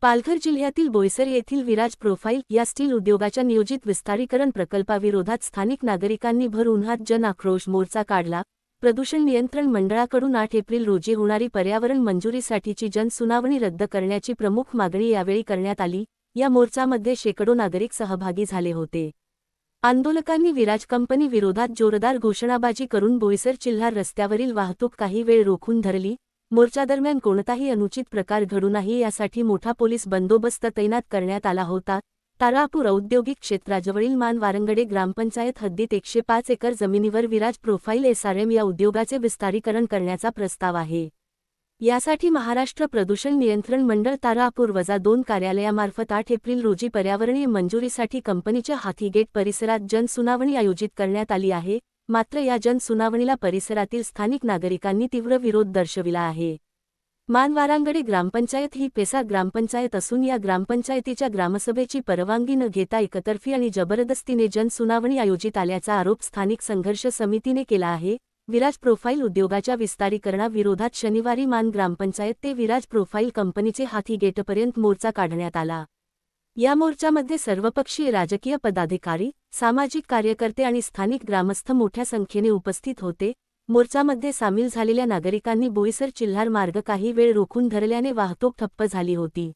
पालघर जिल्ह्यातील बोईसर येथील विराज प्रोफाईल या स्टील उद्योगाच्या नियोजित विस्तारीकरण प्रकल्पाविरोधात स्थानिक नागरिकांनी भर उन्हात जन आक्रोश मोर्चा काढला। प्रदूषण नियंत्रण मंडळाकडून 8 एप्रिल रोजी होणारी पर्यावरण मंजुरीसाठीची जनसुनावणी रद्द करण्याची प्रमुख मागणी यावेळी करण्यात आली। या मोर्चामध्ये शेकडो नागरिक सहभागी झाले होते। आंदोलकांनी विराज कंपनी विरोधात जोरदार घोषणाबाजी करून बोईसर चिल्हार रस्त्यावरील वाहतूक काही वेळ रोखून धरली। मोर्चादरम्यान कोणताही अनुचित प्रकार घडू नये यासाठी मोठा पोलीस बंदोबस्त तैनात करण्यात आला होता। तारापूर औद्योगिक क्षेत्राजवळील मानवारंगडे ग्रामपंचायत हद्दीत 105 एकर जमिनीवर विराज प्रोफाईल एसआरएम या उद्योगाचे विस्तारीकरण करण्याचा प्रस्ताव आहे। यासाठी महाराष्ट्र प्रदूषण नियंत्रण मंडळ तारापूर-2 कार्यालयामार्फत 8 एप्रिल रोजी पर्यावरणीय मंजुरीसाठी कंपनीच्या हाथीगेट परिसरात जनसुनावणी आयोजित करण्यात आली आहे। मात्र या जनसुनावणीला परिसरातील स्थानिक नागरिकांनी तीव्र विरोध दर्शविला आहे। मानवारंगडे ग्रामपंचायत ही पेसा ग्रामपंचायत असून या ग्रामपंचायतीच्या ग्रामसभेची परवानगी न घेता एकतर्फी आणि जबरदस्तीने जनसुनावणी आयोजित आल्याचा आरोप स्थानिक संघर्ष समितीने केला आहे। विराज प्रोफाईल उद्योगाच्या विस्तारीकरणाविरोधात शनिवारी मान ग्रामपंचायत ते विराज प्रोफाईल कंपनीचे हाथीगेटपर्यंत मोर्चा काढण्यात आला। या मोर्चामध्ये सर्वपक्षीय राजकीय पदाधिकारी, सामाजिक कार्यकर्ते आणि स्थानिक ग्रामस्थ मोठ्या संख्येने उपस्थित होते। मोर्चामध्ये सामील झालेल्या नागरिकांनी बोईसर चिल्हार मार्ग काही वेळ रोखून धरल्याने वाहतूक ठप्प झाली होती।